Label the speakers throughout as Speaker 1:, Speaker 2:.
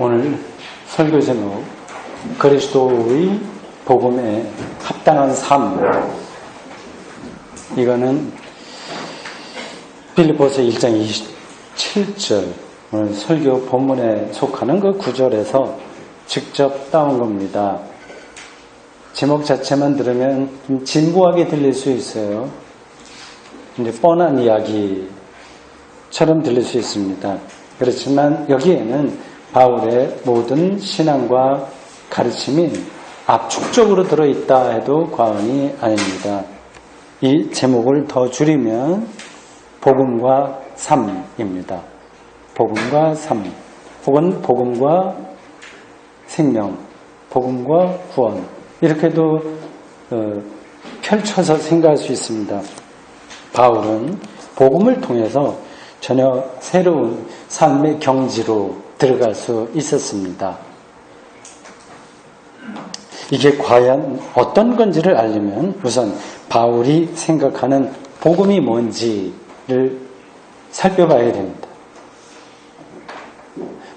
Speaker 1: 오늘 설교 제목 그리스도의 복음에 합당한 삶. 이거는 빌립보서 1장 27절 오늘 설교 본문에 속하는 그 구절에서 직접 따온 겁니다. 제목 자체만 들으면 좀 진부하게 들릴 수 있어요. 이제 뻔한 이야기처럼 들릴 수 있습니다. 그렇지만 여기에는 바울의 모든 신앙과 가르침이 압축적으로 들어있다 해도 과언이 아닙니다. 이 제목을 더 줄이면 복음과 삶입니다. 복음과 삶, 혹은 복음과 생명, 복음과 구원, 이렇게도 펼쳐서 생각할 수 있습니다. 바울은 복음을 통해서 전혀 새로운 삶의 경지로 들어갈 수 있었습니다. 이게 과연 어떤 건지를 알려면 우선 바울이 생각하는 복음이 뭔지를 살펴봐야 됩니다.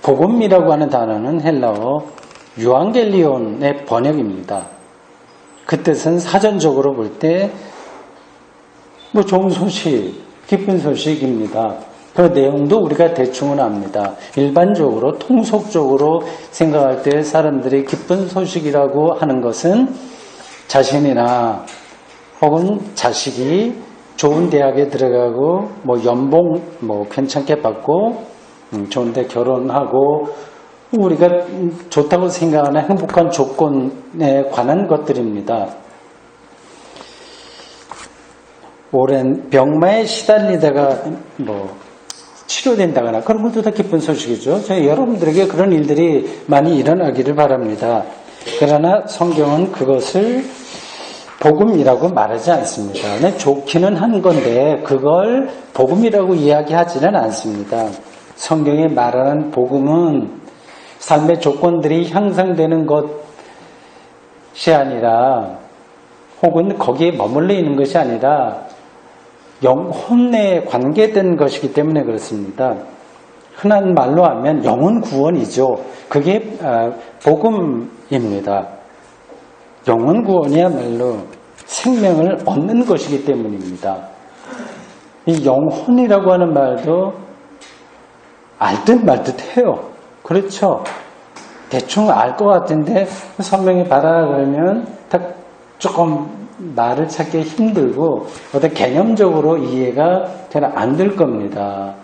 Speaker 1: 복음이라고 하는 단어는 헬라어 유앙겔리온의 번역입니다. 그 뜻은 사전적으로 볼 때 좋은 소식, 기쁜 소식입니다. 그 내용도 우리가 대충은 압니다. 일반적으로 통속적으로 생각할 때 사람들이 기쁜 소식이라고 하는 것은 자신이나 혹은 자식이 좋은 대학에 들어가고 연봉 괜찮게 받고 좋은 데 결혼하고 우리가 좋다고 생각하는 행복한 조건에 관한 것들입니다. 오랜 병마에 시달리다가 치료된다거나 그런 것도 다 기쁜 소식이죠. 여러분들에게 그런 일들이 많이 일어나기를 바랍니다. 그러나 성경은 그것을 복음이라고 말하지 않습니다. 좋기는 한 건데 그걸 복음이라고 이야기하지는 않습니다. 성경이 말하는 복음은 삶의 조건들이 향상되는 것이 아니라 혹은 거기에 머물러 있는 것이 아니라 영혼에 관계된 것이기 때문에 그렇습니다. 흔한 말로 하면 영혼 구원이죠. 그게 복음입니다. 영혼 구원이야말로 생명을 얻는 것이기 때문입니다. 이 영혼이라고 하는 말도 알듯 말듯 해요. 그렇죠? 대충 알 것 같은데 설명해 봐라 그러면 딱 조금 말을 찾기 힘들고 어떤 개념적으로 이해가 잘 안 될 겁니다.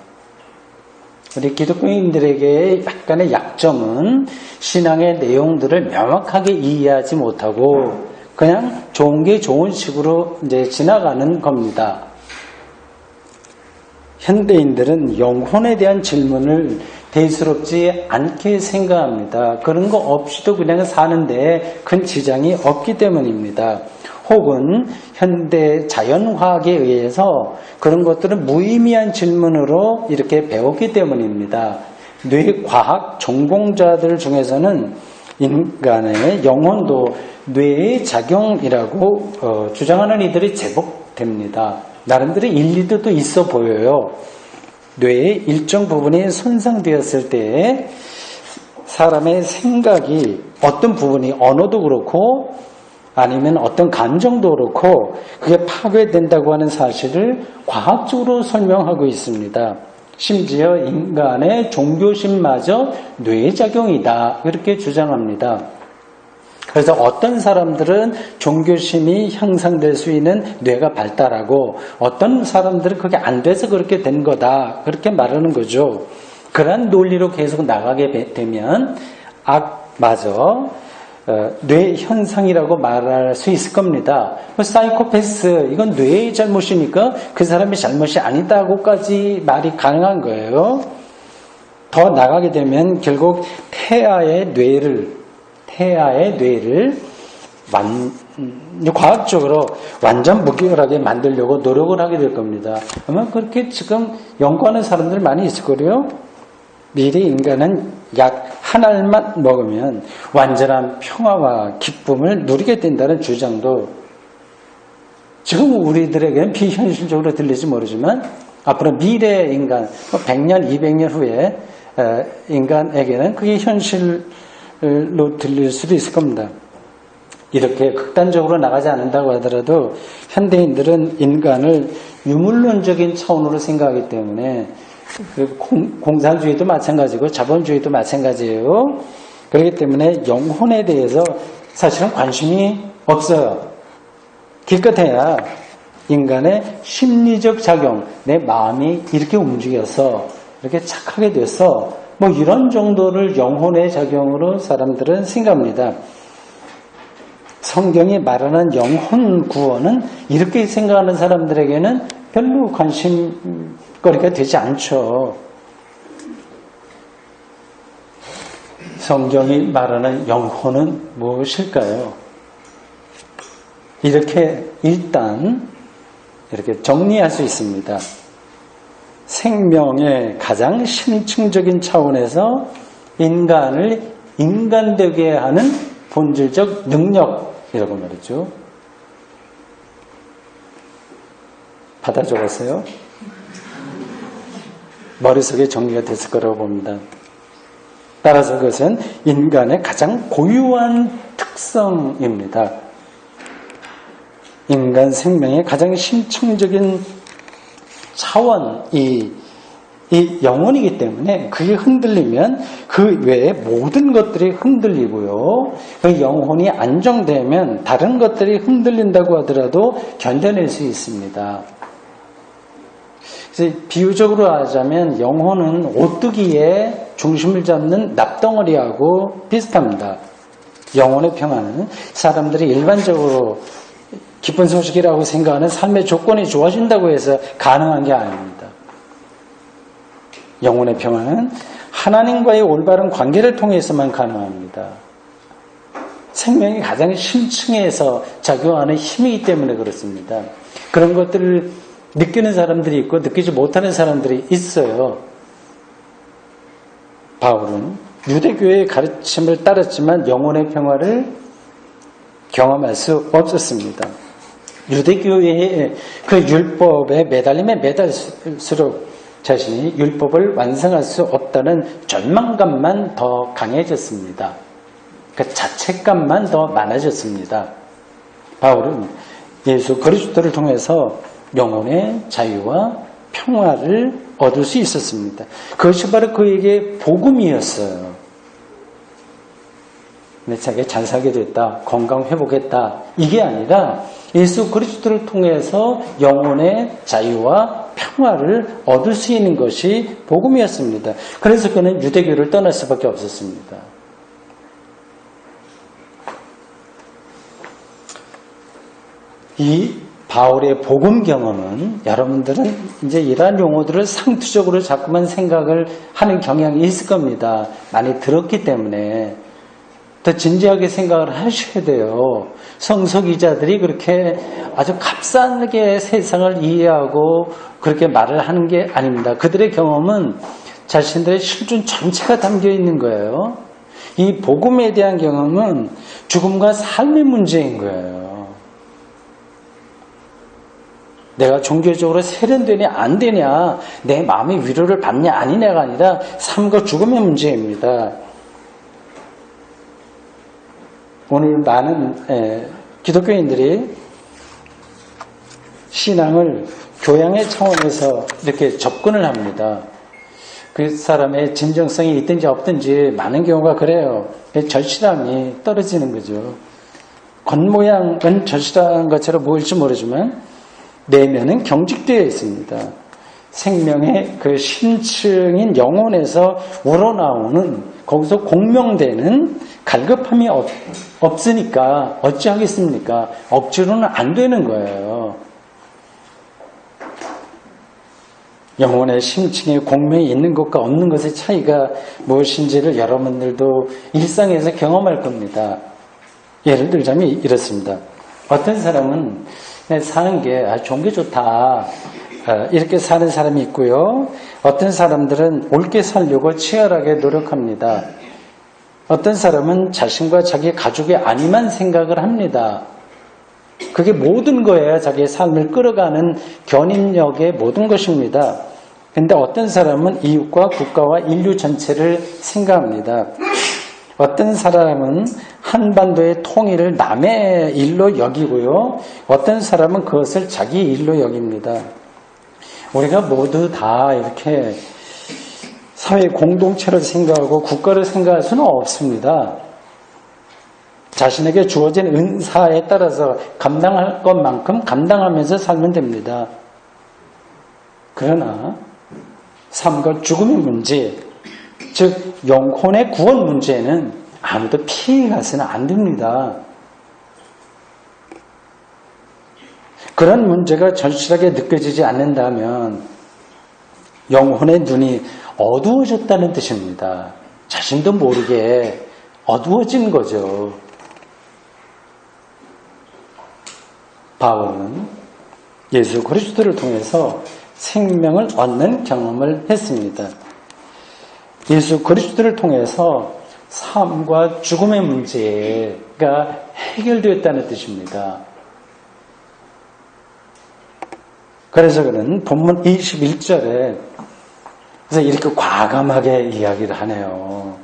Speaker 1: 우리 기독교인들에게 약간의 약점은 신앙의 내용들을 명확하게 이해하지 못하고 그냥 좋은 게 좋은 식으로 이제 지나가는 겁니다. 현대인들은 영혼에 대한 질문을 대수롭지 않게 생각합니다. 그런 거 없이도 그냥 사는데 큰 지장이 없기 때문입니다. 혹은 현대 자연과학에 의해서 그런 것들은 무의미한 질문으로 이렇게 배웠기 때문입니다. 뇌과학 전공자들 중에서는 인간의 영혼도 뇌의 작용이라고 주장하는 이들이 제법 됩니다. 나름대로 일리도 있어 보여요. 뇌의 일정 부분이 손상되었을 때 사람의 생각이 어떤 부분이 언어도 그렇고 아니면 어떤 감정도 그렇고 그게 파괴된다고 하는 사실을 과학적으로 설명하고 있습니다. 심지어 인간의 종교심마저 뇌의 작용이다 이렇게 주장합니다. 그래서 어떤 사람들은 종교심이 향상될 수 있는 뇌가 발달하고 어떤 사람들은 그게 안 돼서 그렇게 된 거다 그렇게 말하는 거죠. 그런 논리로 계속 나가게 되면 악마저 뇌 현상이라고 말할 수 있을 겁니다. 사이코패스 이건 뇌의 잘못이니까 그 사람의 잘못이 아니다고까지 말이 가능한 거예요. 더 나가게 되면 결국 태아의 뇌를 과학적으로 완전 무결하게 만들려고 노력을 하게 될 겁니다. 아마 그렇게 지금 연구하는 사람들 많이 있을 거예요. 미래 인간은 약 한 알만 먹으면 완전한 평화와 기쁨을 누리게 된다는 주장도 지금 우리들에게는 비현실적으로 들릴지 모르지만 앞으로 미래 인간 100년, 200년 후에 인간에게는 그게 현실로 들릴 수도 있을 겁니다. 이렇게 극단적으로 나가지 않는다고 하더라도 현대인들은 인간을 유물론적인 차원으로 생각하기 때문에 공산주의도 마찬가지고 자본주의도 마찬가지예요. 그렇기 때문에 영혼에 대해서 사실은 관심이 없어요. 기껏해야 인간의 심리적 작용, 내 마음이 이렇게 움직여서 이렇게 착하게 돼서 뭐 이런 정도를 영혼의 작용으로 사람들은 생각합니다. 성경이 말하는 영혼 구원은 이렇게 생각하는 사람들에게는 별로 관심거리가 되지 않죠. 성경이 말하는 영혼은 무엇일까요? 이렇게 일단 이렇게 정리할 수 있습니다. 생명의 가장 심층적인 차원에서 인간을 인간되게 하는 본질적 능력이라고 말이죠. 받아 적었어요? 머릿속에 정리가 됐을 거라고 봅니다. 따라서 그것은 인간의 가장 고유한 특성입니다. 인간 생명의 가장 심층적인 차원이 이 영혼이기 때문에 그게 흔들리면 그 외에 모든 것들이 흔들리고요. 그 영혼이 안정되면 다른 것들이 흔들린다고 하더라도 견뎌낼 수 있습니다. 그래서 비유적으로 하자면 영혼은 오뚜기의 중심을 잡는 납덩어리하고 비슷합니다. 영혼의 평안은 사람들이 일반적으로 기쁜 소식이라고 생각하는 삶의 조건이 좋아진다고 해서 가능한 게 아닙니다. 영혼의 평안은 하나님과의 올바른 관계를 통해서만 가능합니다. 생명이 가장 심층에서 작용하는 힘이기 때문에 그렇습니다. 그런 것들을 느끼는 사람들이 있고 느끼지 못하는 사람들이 있어요. 바울은 유대교의 가르침을 따랐지만 영혼의 평화를 경험할 수 없었습니다. 유대교의 그 율법에 매달릴수록 자신이 율법을 완성할 수 없다는 절망감만 더 강해졌습니다. 그 자책감만 더 많아졌습니다. 바울은 예수 그리스도를 통해서 영혼의 자유와 평화를 얻을 수 있었습니다. 그것이 바로 그에게 복음이었어요. 자기가 잘 살게 됐다, 건강 회복했다, 이게 아니라 예수 그리스도를 통해서 영혼의 자유와 평화를 얻을 수 있는 것이 복음이었습니다. 그래서 그는 유대교를 떠날 수밖에 없었습니다. 이 바울의 복음 경험은 여러분들은 이제 이러한 용어들을 상투적으로 자꾸만 생각을 하는 경향이 있을 겁니다. 많이 들었기 때문에 더 진지하게 생각을 하셔야 돼요. 성서기자들이 그렇게 아주 값싸게 세상을 이해하고 그렇게 말을 하는 게 아닙니다. 그들의 경험은 자신들의 실존 전체가 담겨 있는 거예요. 이 복음에 대한 경험은 죽음과 삶의 문제인 거예요. 내가 종교적으로 세련되냐 안 되냐, 내 마음의 위로를 받냐 아니냐가 아니라 삶과 죽음의 문제입니다. 오늘 많은 기독교인들이 신앙을 교양의 차원에서 이렇게 접근을 합니다. 그 사람의 진정성이 있든지 없든지 많은 경우가 그래요. 절실함이 떨어지는 거죠. 겉모양은 절실한 것처럼 보일지 모르지만 내면은 경직되어 있습니다. 생명의 그 심층인 영혼에서 우러나오는, 거기서 공명되는 갈급함이 없으니까 어찌하겠습니까? 억지로는 안 되는 거예요. 영혼의 심층에 공명이 있는 것과 없는 것의 차이가 무엇인지를 여러분들도 일상에서 경험할 겁니다. 예를 들자면 이렇습니다. 어떤 사람은 사는 게 좋은 게 좋다, 이렇게 사는 사람이 있고요. 어떤 사람들은 옳게 살려고 치열하게 노력합니다. 어떤 사람은 자신과 자기 가족의 안위만 생각을 합니다. 그게 모든 거예요. 자기의 삶을 끌어가는 견인력의 모든 것입니다. 근데 어떤 사람은 이웃과 국가와 인류 전체를 생각합니다. 어떤 사람은 한반도의 통일을 남의 일로 여기고요. 어떤 사람은 그것을 자기 일로 여깁니다. 우리가 모두 다 이렇게 사회 공동체를 생각하고 국가를 생각할 수는 없습니다. 자신에게 주어진 은사에 따라서 감당할 것만큼 감당하면서 살면 됩니다. 그러나 삶과 죽음의 문제, 즉 영혼의 구원 문제는 아무도 피해가서는 안 됩니다. 그런 문제가 절실하게 느껴지지 않는다면 영혼의 눈이 어두워졌다는 뜻입니다. 자신도 모르게 어두워진 거죠. 바울은 예수 그리스도를 통해서 생명을 얻는 경험을 했습니다. 예수 그리스도를 통해서 삶과 죽음의 문제가 해결되었다는 뜻입니다. 그래서 그는 본문 21절에 그래서 이렇게 과감하게 이야기를 하네요.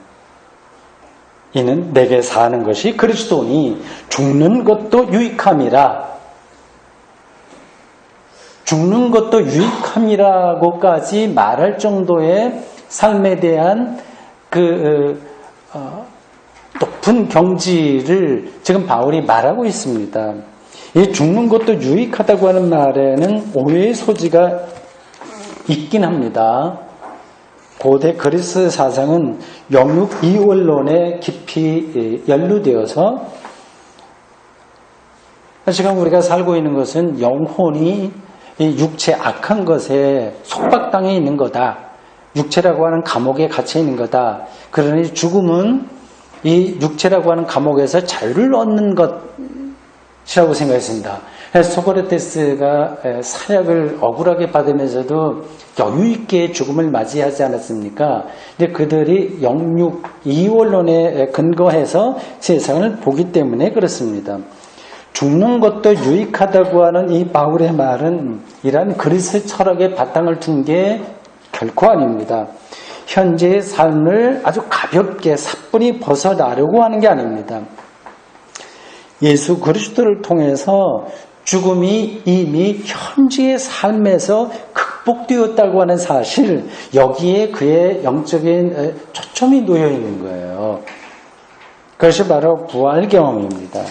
Speaker 1: 이는 내게 사는 것이 그리스도니 죽는 것도 유익함이라. 죽는 것도 유익함이라고까지 말할 정도의 삶에 대한 높은 경지를 지금 바울이 말하고 있습니다. 이 죽는 것도 유익하다고 하는 말에는 오해의 소지가 있긴 합니다. 고대 그리스 사상은 영육 이원론에 깊이 연루되어서 지금 우리가 살고 있는 것은 영혼이 이 육체 악한 것에 속박당해 있는 거다. 육체라고 하는 감옥에 갇혀 있는 거다. 그러니 죽음은 이 육체라고 하는 감옥에서 자유를 얻는 것이라고 생각했습니다. 소크라테스가 사약을 억울하게 받으면서도 여유 있게 죽음을 맞이하지 않았습니까? 근데 그들이 영육 이원론에 근거해서 세상을 보기 때문에 그렇습니다. 죽는 것도 유익하다고 하는 이 바울의 말은 이러한 그리스 철학의 바탕을 둔 게 결코 아닙니다. 현재의 삶을 아주 가볍게 사뿐히 벗어나려고 하는 게 아닙니다. 예수 그리스도를 통해서 죽음이 이미 현재의 삶에서 극복되었다고 하는 사실, 여기에 그의 영적인 초점이 놓여 있는 거예요. 그것이 바로 부활 경험입니다.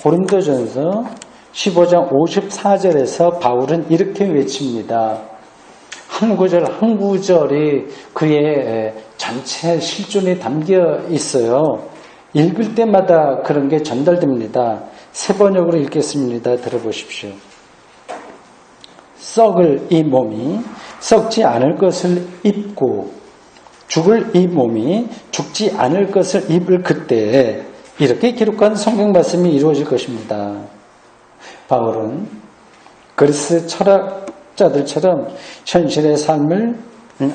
Speaker 1: 고린도전서 15장 54절에서 바울은 이렇게 외칩니다. 한 구절 한 구절이 그의 전체 실존에 담겨 있어요. 읽을 때마다 그런 게 전달됩니다. 세 번역으로 읽겠습니다. 들어보십시오. 썩을 이 몸이 썩지 않을 것을 입고 죽을 이 몸이 죽지 않을 것을 입을 그때에 이렇게 기록한 성경 말씀이 이루어질 것입니다. 바울은 그리스 철학자들처럼 현실의 삶을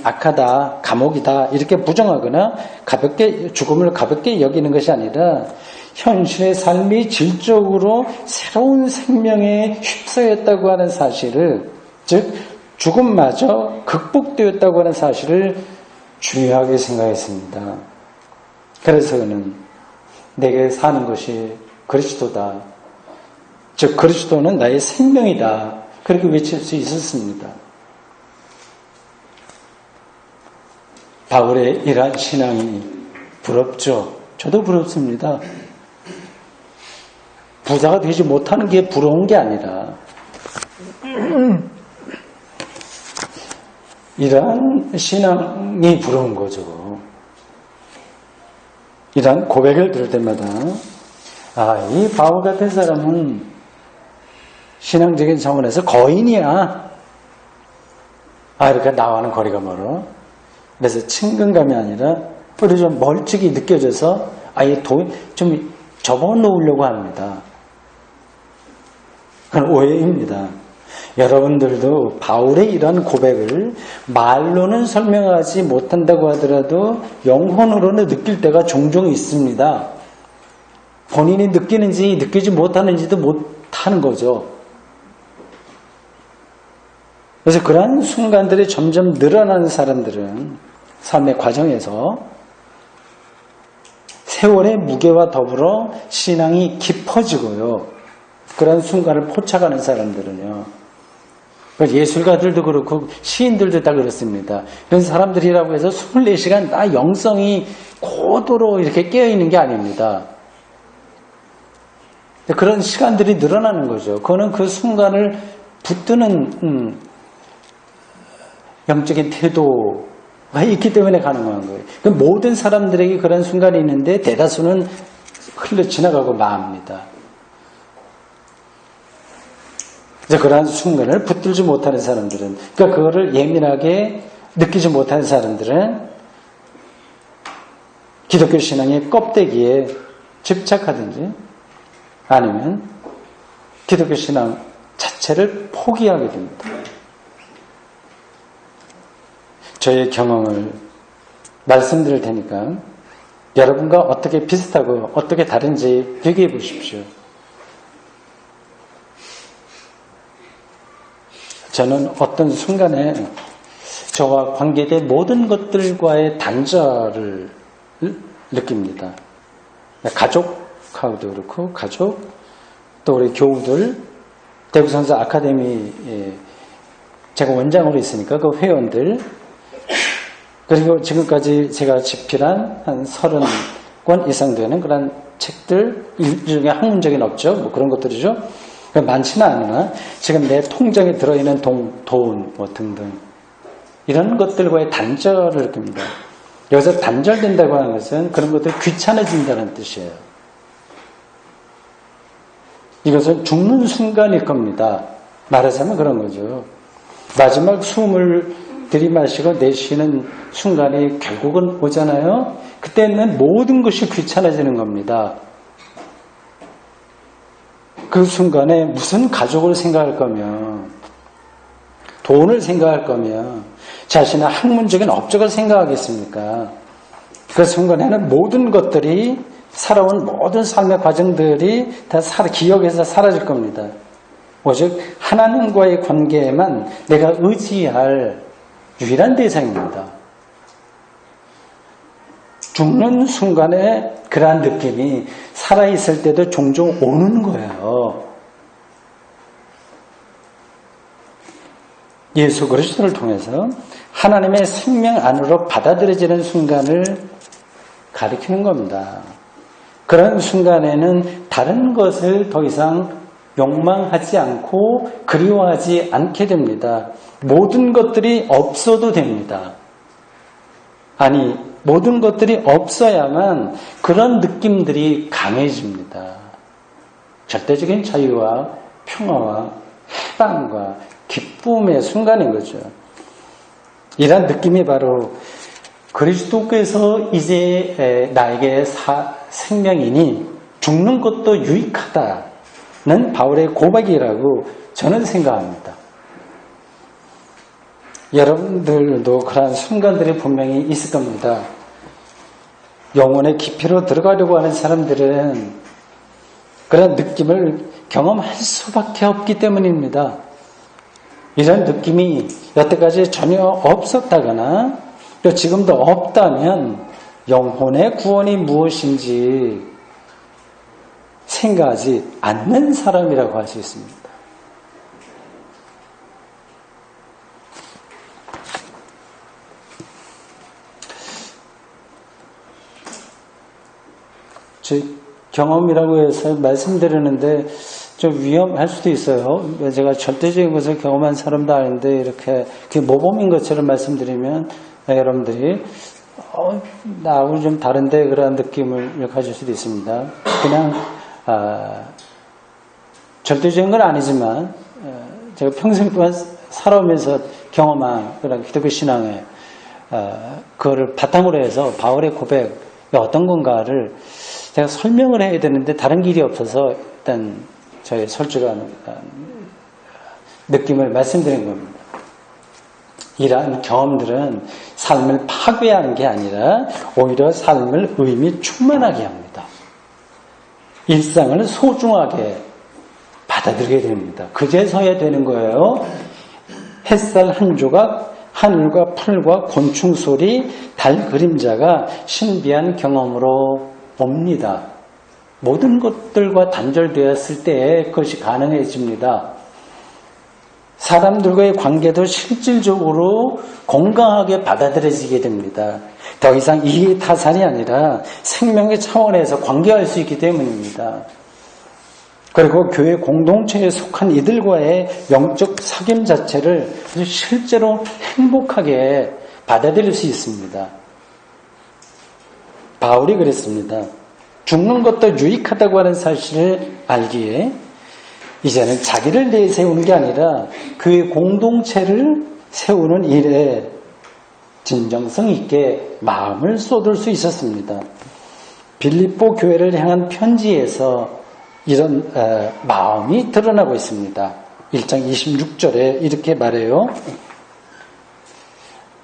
Speaker 1: 악하다, 감옥이다 이렇게 부정하거나 가볍게 죽음을 가볍게 여기는 것이 아니라 현실의 삶이 질적으로 새로운 생명에 휩싸였다고 하는 사실을, 즉 죽음마저 극복되었다고 하는 사실을 중요하게 생각했습니다. 그래서 그는 내게 사는 것이 그리스도다. 즉 그리스도는 나의 생명이다. 그렇게 외칠 수 있었습니다. 바울의 이러한 신앙이 부럽죠. 저도 부럽습니다. 부자가 되지 못하는 게 부러운 게 아니라 이러한 신앙이 부러운 거죠. 이러한 고백을 들을 때마다 이 바울 같은 사람은 신앙적인 차원에서 거인이야. 이렇게 나와는 거리가 멀어. 그래서 친근감이 아니라 오히려 좀 멀찍이 느껴져서 아예 좀 접어놓으려고 합니다. 그건 오해입니다. 여러분들도 바울의 이러한 고백을 말로는 설명하지 못한다고 하더라도 영혼으로는 느낄 때가 종종 있습니다. 본인이 느끼는지 느끼지 못하는지도 못하는 거죠. 그래서 그러한 순간들이 점점 늘어나는 사람들은 삶의 과정에서 세월의 무게와 더불어 신앙이 깊어지고요. 그런 순간을 포착하는 사람들은요. 예술가들도 그렇고 시인들도 다 그렇습니다. 그런 사람들이라고 해서 24시간 다 영성이 고도로 이렇게 깨어있는 게 아닙니다. 그런 시간들이 늘어나는 거죠. 그거는 그 순간을 붙드는 영적인 태도가 있기 때문에 가능한 거예요. 모든 사람들에게 그런 순간이 있는데 대다수는 흘러 지나가고 맙니다. 그래서 그러한 순간을 붙들지 못하는 사람들은, 그러니까 그거를 예민하게 느끼지 못하는 사람들은 기독교 신앙의 껍데기에 집착하든지 아니면 기독교 신앙 자체를 포기하게 됩니다. 저의 경험을 말씀드릴 테니까 여러분과 어떻게 비슷하고 어떻게 다른지 비교해 보십시오. 저는 어떤 순간에 저와 관계된 모든 것들과의 단절을 느낍니다. 가족하고도 그렇고, 가족, 또 우리 교우들, 대구선서 아카데미에 제가 원장으로 있으니까 그 회원들, 그리고 지금까지 제가 집필한 한 30권 이상 되는 그런 책들, 일종의 학문적인 업적, 뭐 그런 것들이죠. 많지는 않으나 지금 내 통장에 들어있는 돈 뭐 등등 이런 것들과의 단절을 느낍니다. 여기서 단절된다고 하는 것은 그런 것들이 귀찮아진다는 뜻이에요. 이것은 죽는 순간일 겁니다. 말하자면 그런 거죠. 마지막 숨을 들이마시고 내쉬는 순간이 결국은 오잖아요. 그때는 모든 것이 귀찮아지는 겁니다. 그 순간에 무슨 가족을 생각할 거면, 돈을 생각할 거면 자신의 학문적인 업적을 생각하겠습니까? 그 순간에는 모든 것들이, 살아온 모든 삶의 과정들이 다 기억에서 사라질 겁니다. 오직 하나님과의 관계에만 내가 의지할 유일한 대상입니다. 죽는 순간에 그러한 느낌이 살아있을 때도 종종 오는 거예요. 예수 그리스도를 통해서 하나님의 생명 안으로 받아들여지는 순간을 가리키는 겁니다. 그런 순간에는 다른 것을 더 이상 욕망하지 않고 그리워하지 않게 됩니다. 모든 것들이 없어도 됩니다. 아니, 모든 것들이 없어야만 그런 느낌들이 강해집니다. 절대적인 자유와 평화와 해방과 기쁨의 순간인 거죠. 이런 느낌이 바로 그리스도께서 이제 나에게 생명이니 죽는 것도 유익하다는 바울의 고백이라고 저는 생각합니다. 여러분들도 그러한 순간들이 분명히 있을 겁니다. 영혼의 깊이로 들어가려고 하는 사람들은 그런 느낌을 경험할 수밖에 없기 때문입니다. 이런 느낌이 여태까지 전혀 없었다거나 또 지금도 없다면 영혼의 구원이 무엇인지 생각하지 않는 사람이라고 할 수 있습니다. 제 경험이라고 해서 말씀드리는데 좀 위험할 수도 있어요. 제가 절대적인 것을 경험한 사람도 아닌데 이렇게 모범인 것처럼 말씀드리면 여러분들이 나하고 좀 다른데 그런 느낌을 가질 수도 있습니다. 그냥 절대적인 건 아니지만 제가 평생 동안 살아오면서 경험한 그런 기독교 신앙의 그거를 바탕으로 해서 바울의 고백이 어떤 건가를 제가 설명을 해야 되는데 다른 길이 없어서 일단 저의 솔직한 느낌을 말씀드린 겁니다. 이러한 경험들은 삶을 파괴하는 게 아니라 오히려 삶을 의미 충만하게 합니다. 일상을 소중하게 받아들이게 됩니다. 그제서야 되는 거예요. 햇살 한 조각, 하늘과 풀과 곤충 소리, 달 그림자가 신비한 경험으로 옵니다. 모든 것들과 단절되었을 때 그것이 가능해집니다. 사람들과의 관계도 실질적으로 건강하게 받아들여지게 됩니다. 더 이상 이해타산이 아니라 생명의 차원에서 관계할 수 있기 때문입니다. 그리고 교회 공동체에 속한 이들과의 영적 사귐 자체를 실제로 행복하게 받아들일 수 있습니다. 바울이 그랬습니다. 죽는 것도 유익하다고 하는 사실을 알기에 이제는 자기를 내세우는 게 아니라 그의 공동체를 세우는 일에 진정성 있게 마음을 쏟을 수 있었습니다. 빌립보 교회를 향한 편지에서 이런 마음이 드러나고 있습니다. 1장 26절에 이렇게 말해요.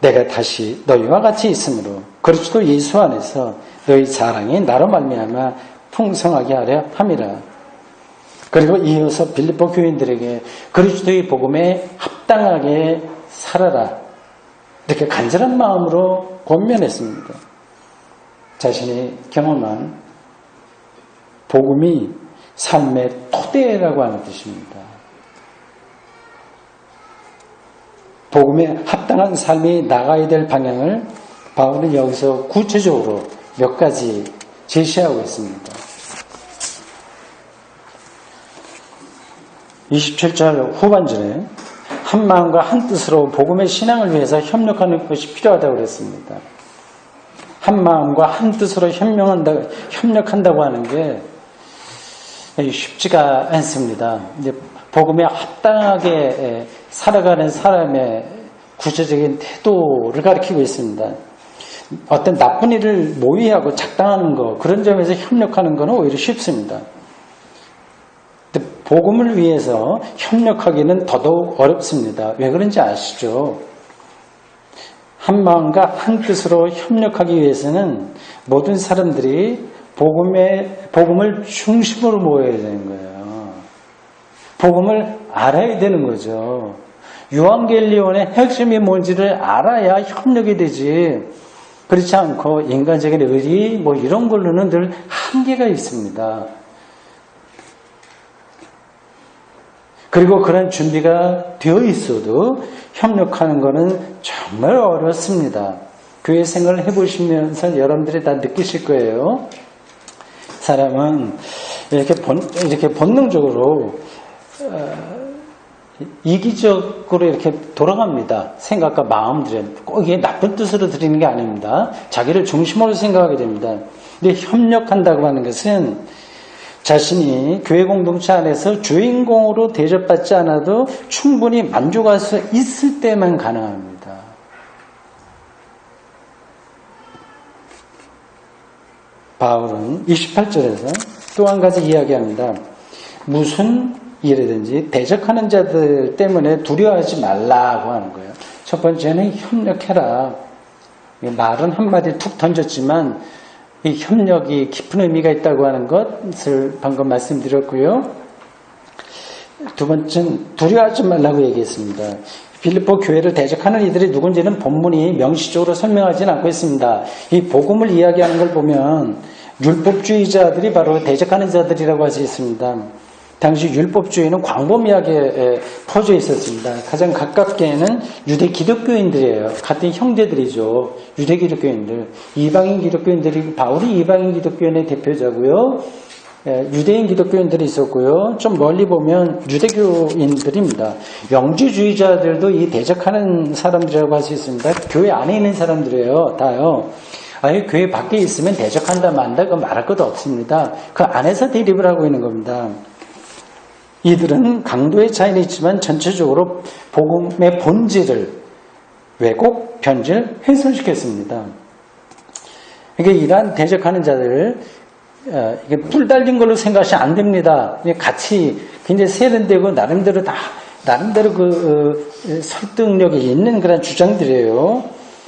Speaker 1: 내가 다시 너희와 같이 있으므로 그리스도 예수 안에서 너희 사랑이 나로 말미암아 풍성하게 하려 함이라. 그리고 이어서 빌립보 교인들에게 그리스도의 복음에 합당하게 살아라. 이렇게 간절한 마음으로 권면했습니다. 자신이 경험한 복음이 삶의 토대라고 하는 뜻입니다. 복음에 합당한 삶이 나가야 될 방향을 바울은 여기서 구체적으로 몇 가지 제시하고 있습니다. 27절 후반절에 한 마음과 한 뜻으로 복음의 신앙을 위해서 협력하는 것이 필요하다고 그랬습니다. 한 마음과 한 뜻으로 협력한다고 하는 게 쉽지가 않습니다. 이제 복음에 합당하게 살아가는 사람의 구체적인 태도를 가리키고 있습니다. 어떤 나쁜 일을 모의하고 작당하는 것, 그런 점에서 협력하는 것은 오히려 쉽습니다. 복음을 위해서 협력하기는 더더욱 어렵습니다. 왜 그런지 아시죠? 한 마음과 한 뜻으로 협력하기 위해서는 모든 사람들이 복음을 중심으로 모여야 되는 거예요. 복음을 알아야 되는 거죠. 유앙겔리온의 핵심이 뭔지를 알아야 협력이 되지. 그렇지 않고 인간적인 의리 이런 걸로는 늘 한계가 있습니다. 그리고 그런 준비가 되어 있어도 협력하는 것은 정말 어렵습니다. 교회 생활을 해보시면서 여러분들이 다 느끼실 거예요. 사람은 이렇게 본능적으로 이기적으로 이렇게 돌아갑니다. 생각과 마음들이 꼭 이게 나쁜 뜻으로 드리는 게 아닙니다. 자기를 중심으로 생각하게 됩니다. 근데 협력한다고 하는 것은 자신이 교회 공동체 안에서 주인공으로 대접받지 않아도 충분히 만족할 수 있을 때만 가능합니다. 바울은 28절에서 또 한 가지 이야기합니다. 무슨 일이든지 대적하는 자들 때문에 두려워하지 말라고 하는 거예요. 첫 번째는 협력해라. 말은 한마디 툭 던졌지만 이 협력이 깊은 의미가 있다고 하는 것을 방금 말씀드렸고요. 두 번째는 두려워하지 말라고 얘기했습니다. 빌립보 교회를 대적하는 이들이 누군지는 본문이 명시적으로 설명하지는 않고 있습니다. 이 복음을 이야기하는 걸 보면 율법주의자들이 바로 대적하는 자들이라고 할 수 있습니다. 당시 율법주의는 광범위하게 퍼져 있었습니다. 가장 가깝게는 유대 기독교인들이에요. 같은 형제들이죠. 유대 기독교인들. 이방인 기독교인들이 바울이 이방인 기독교인의 대표자고요. 유대인 기독교인들이 있었고요. 좀 멀리 보면 유대교인들입니다. 영지주의자들도 이 대적하는 사람들이라고 할 수 있습니다. 교회 안에 있는 사람들이에요. 다요. 아예 교회 밖에 있으면 대적한다 만다 그 말할 것도 없습니다. 그 안에서 대립을 하고 있는 겁니다. 이들은 강도의 차이는 있지만 전체적으로 복음의 본질을 왜곡, 변질, 훼손시켰습니다. 그러니까 이러한 대적하는 자들을 이게 뿔 달린 걸로 생각하시면 안 됩니다. 같이 굉장히 세련되고 나름대로 그 설득력이 있는 그런 주장들이에요.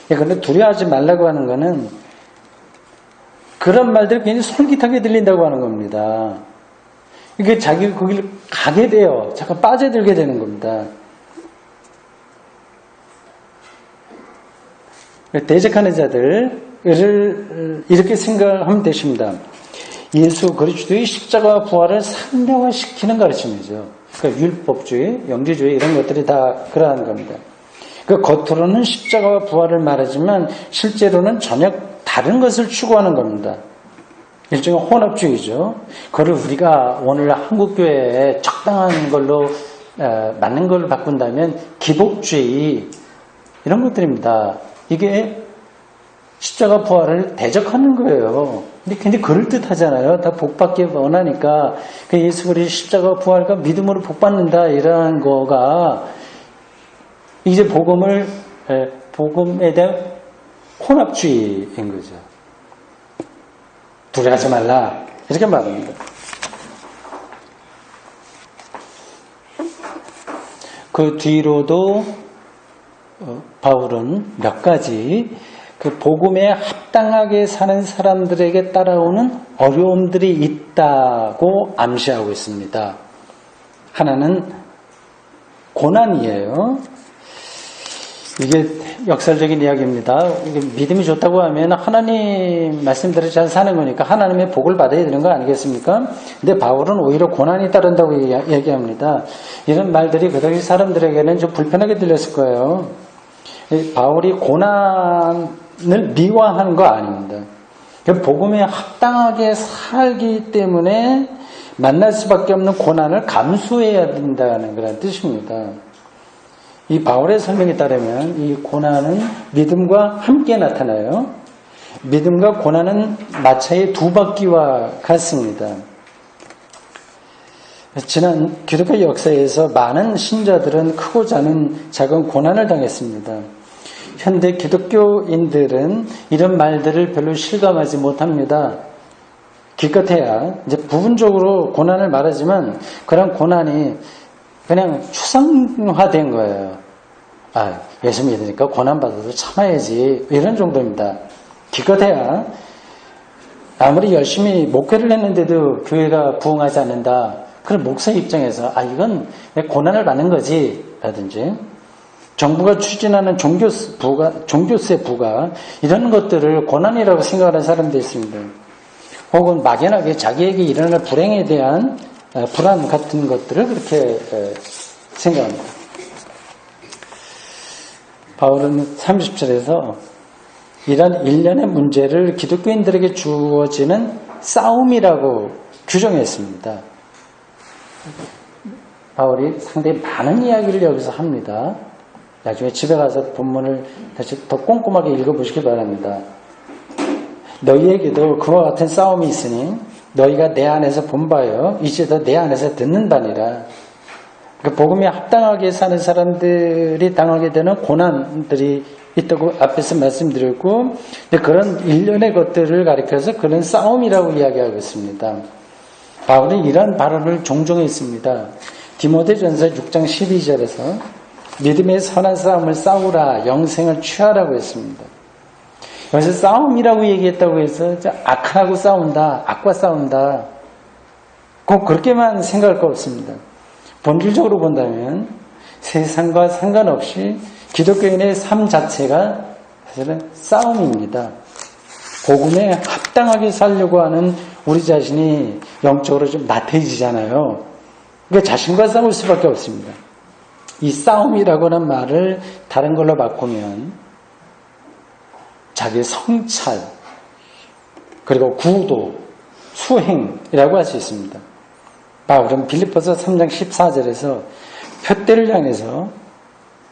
Speaker 1: 그런데 두려워하지 말라고 하는 거는 그런 말들이 굉장히 솔깃하게 들린다고 하는 겁니다. 이게 자기가 거기를 가게 돼요. 잠깐 빠져들게 되는 겁니다. 대적하는 자들을 이렇게 생각하면 되십니다. 예수 그리스도의 십자가와 부활을 상대화시키는 가르침이죠. 그러니까 율법주의, 영지주의 이런 것들이 다 그러한 겁니다. 그 겉으로는 십자가와 부활을 말하지만 실제로는 전혀 다른 것을 추구하는 겁니다. 일종의 혼합주의죠. 그걸 우리가 오늘 한국교회에 적당한 걸로 맞는 걸로 바꾼다면 기복주의 이런 것들입니다. 이게 십자가 부활을 대적하는 거예요. 근데 굉장히 그럴듯하잖아요. 다 복받기 원하니까 그 예수 그리스도 십자가 부활과 믿음으로 복받는다 이러한 거가 이제 복음에 대한 혼합주의인 거죠. 두려워하지 말라 이렇게 말합니다. 그 뒤로도 바울은 몇 가지 그 복음에 합당하게 사는 사람들에게 따라오는 어려움들이 있다고 암시하고 있습니다. 하나는 고난이에요. 이게 역설적인 이야기입니다. 이게 믿음이 좋다고 하면 하나님 말씀대로 잘 사는 거니까 하나님의 복을 받아야 되는 거 아니겠습니까? 근데 바울은 오히려 고난이 따른다고 얘기합니다. 이런 말들이 그 당시 사람들에게는 좀 불편하게 들렸을 거예요. 바울이 고난을 미화하는 거 아닙니다. 복음에 합당하게 살기 때문에 만날 수밖에 없는 고난을 감수해야 된다는 그런 뜻입니다. 이 바울의 설명에 따르면 이 고난은 믿음과 함께 나타나요. 믿음과 고난은 마차의 두 바퀴와 같습니다. 지난 기독교 역사에서 많은 신자들은 크고 작은 고난을 당했습니다. 현대 기독교인들은 이런 말들을 별로 실감하지 못합니다. 기껏해야 이제 부분적으로 고난을 말하지만 그런 고난이 그냥 추상화된 거예요. 아, 예수 믿으니까 고난받아도 참아야지 이런 정도입니다. 기껏해야 아무리 열심히 목회를 했는데도 교회가 부흥하지 않는다. 그럼 목사 입장에서 이건 고난을 받는 거지 라든지 정부가 추진하는 종교세 부과 이런 것들을 고난이라고 생각하는 사람도 있습니다. 혹은 막연하게 자기에게 일어날 불행에 대한 불안 같은 것들을 그렇게 생각합니다. 바울은 30절에서 이런 일련의 문제를 기독교인들에게 주어지는 싸움이라고 규정했습니다. 바울이 상당히 많은 이야기를 여기서 합니다. 나중에 집에 가서 본문을 다시 더 꼼꼼하게 읽어보시기 바랍니다. 너희에게도 그와 같은 싸움이 있으니 너희가 내 안에서 본바여 이제 더 내 안에서 듣는다니라. 그러니까 복음에 합당하게 사는 사람들이 당하게 되는 고난들이 있다고 앞에서 말씀드렸고 그런 일련의 것들을 가리켜서 그런 싸움이라고 이야기하고 있습니다. 바울은 이러한 발언을 종종 했습니다. 디모데전서 6장 12절에서 믿음의 선한 싸움을 싸우라 영생을 취하라고 했습니다. 여기서 싸움이라고 얘기했다고 해서 악하고 싸운다, 악과 싸운다 꼭 그렇게만 생각할 거 없습니다. 본질적으로 본다면 세상과 상관없이 기독교인의 삶 자체가 사실은 싸움입니다. 복음에 합당하게 살려고 하는 우리 자신이 영적으로 좀 나태해지잖아요. 그러니까 자신과 싸울 수밖에 없습니다. 이 싸움이라고는 말을 다른 걸로 바꾸면 자기의 성찰 그리고 구도, 수행이라고 할 수 있습니다. 바울은 빌립보서 3장 14절에서 표대를 향해서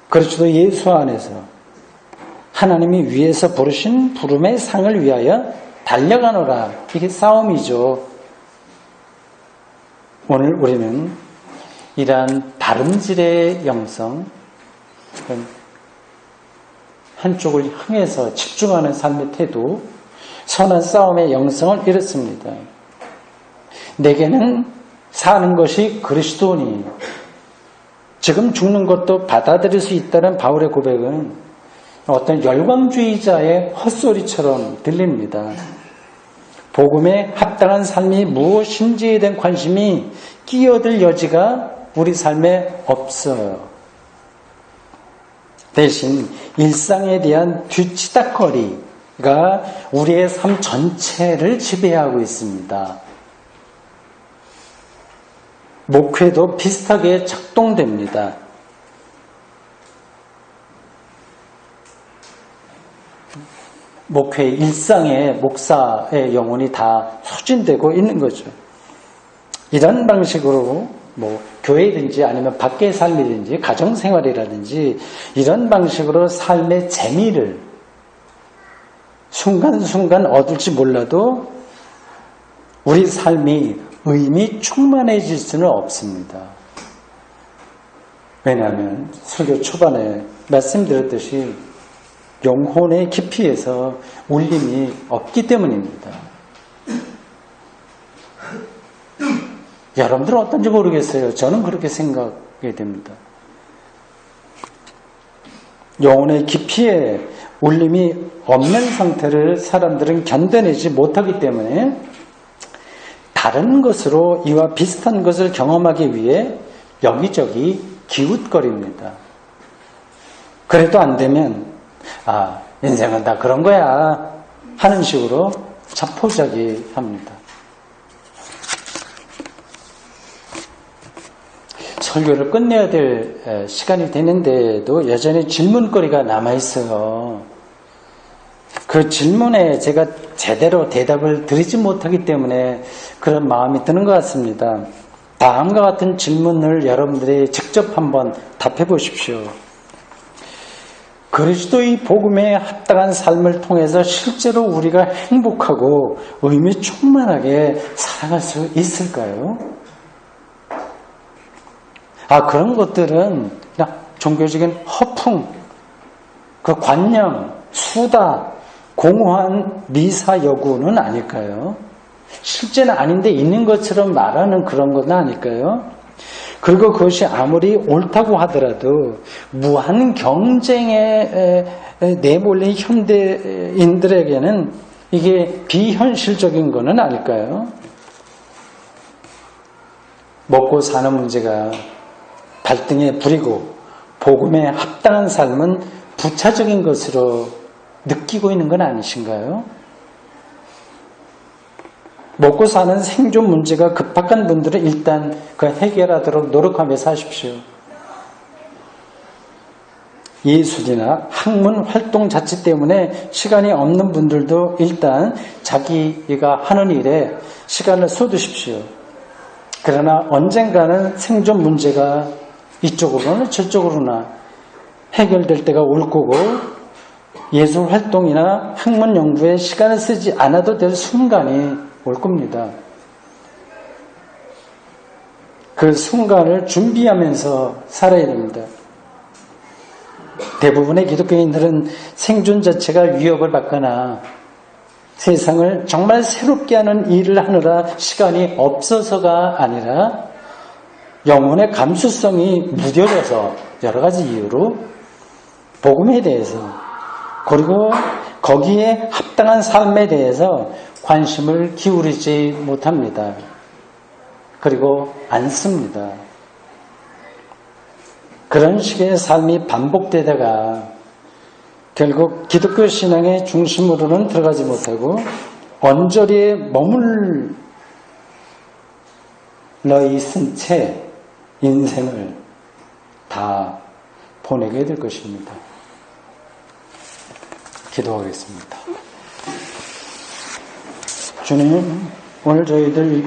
Speaker 1: 그리스도 예수 안에서 하나님이 위에서 부르신 부름의 상을 위하여 달려가노라. 이게 싸움이죠. 오늘 우리는 이러한 다름질의 영성, 한쪽을 향해서 집중하는 삶의 태도, 선한 싸움의 영성을 잃었습니다. 내게는 사는 것이 그리스도니 지금 죽는 것도 받아들일 수 있다는 바울의 고백은 어떤 열광주의자의 헛소리처럼 들립니다. 복음에 합당한 삶이 무엇인지에 대한 관심이 끼어들 여지가 우리 삶에 없어요. 대신 일상에 대한 뒤치다거리가 우리의 삶 전체를 지배하고 있습니다. 목회도 비슷하게 작동됩니다. 목회 일상에 목사의 영혼이 다 소진되고 있는 거죠. 이런 방식으로 교회든지 아니면 밖의 삶이든지 가정생활이라든지 이런 방식으로 삶의 재미를 순간순간 얻을지 몰라도 우리 삶이 의미 충만해질 수는 없습니다. 왜냐하면 설교 초반에 말씀드렸듯이 영혼의 깊이에서 울림이 없기 때문입니다. 여러분들은 어떤지 모르겠어요. 저는 그렇게 생각이 됩니다. 영혼의 깊이에 울림이 없는 상태를 사람들은 견뎌내지 못하기 때문에 다른 것으로 이와 비슷한 것을 경험하기 위해 여기저기 기웃거립니다. 그래도 안 되면 인생은 다 그런 거야 하는 식으로 자포자기합니다. 설교를 끝내야 될 시간이 되는데도 여전히 질문거리가 남아있어요. 그 질문에 제가 제대로 대답을 드리지 못하기 때문에 그런 마음이 드는 것 같습니다. 다음과 같은 질문을 여러분들이 직접 한번 답해 보십시오. 그리스도의 복음에 합당한 삶을 통해서 실제로 우리가 행복하고 의미 충만하게 살아갈 수 있을까요? 그런 것들은 그냥 종교적인 허풍, 그 관념, 수다, 공허한 미사 여구는 아닐까요? 실제는 아닌데 있는 것처럼 말하는 그런 건 아닐까요? 그리고 그것이 아무리 옳다고 하더라도 무한 경쟁에 내몰린 현대인들에게는 이게 비현실적인 것은 아닐까요? 먹고 사는 문제가 발등에 불이고 복음에 합당한 삶은 부차적인 것으로 느끼고 있는 건 아니신가요? 먹고 사는 생존 문제가 급박한 분들은 일단 그 해결하도록 노력하며 사십시오. 예술이나 학문 활동 자체 때문에 시간이 없는 분들도 일단 자기가 하는 일에 시간을 쏟으십시오. 그러나 언젠가는 생존 문제가 이쪽으로나 저쪽으로나 해결될 때가 올 거고 예술 활동이나 학문 연구에 시간을 쓰지 않아도 될 순간이 올 겁니다. 그 순간을 준비하면서 살아야 됩니다. 대부분의 기독교인들은 생존 자체가 위협을 받거나 세상을 정말 새롭게 하는 일을 하느라 시간이 없어서가 아니라 영혼의 감수성이 무뎌져서 여러 가지 이유로 복음에 대해서 그리고 거기에 합당한 삶에 대해서 관심을 기울이지 못합니다. 그리고 안 씁니다. 그런 식의 삶이 반복되다가 결국 기독교 신앙의 중심으로는 들어가지 못하고 언저리에 머물러 있은 채 인생을 다 보내게 될 것입니다. 기도하겠습니다. 주님, 오늘 저희들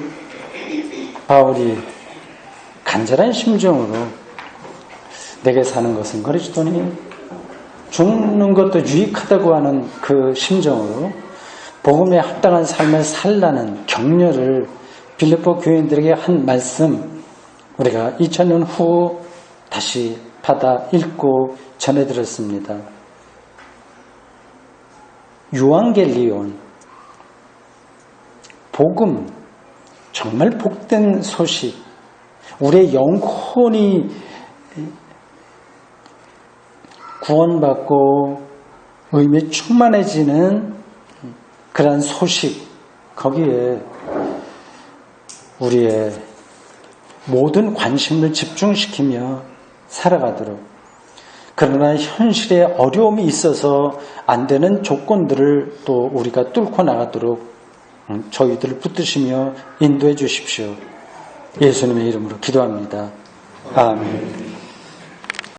Speaker 1: 바울이 간절한 심정으로 내게 사는 것은 그리스도니 죽는 것도 유익하다고 하는 그 심정으로 복음에 합당한 삶을 살라는 격려를 빌립보 교인들에게 한 말씀 우리가 2000년 후 다시 받아 읽고 전해드렸습니다. 유앙겔리온, 복음, 정말 복된 소식, 우리의 영혼이 구원받고 의미 충만해지는 그러한 소식, 거기에 우리의 모든 관심을 집중시키며 살아가도록 그러나 현실에 어려움이 있어서 안 되는 조건들을 또 우리가 뚫고 나가도록 저희들을 붙드시며 인도해 주십시오. 예수님의 이름으로 기도합니다. 아멘.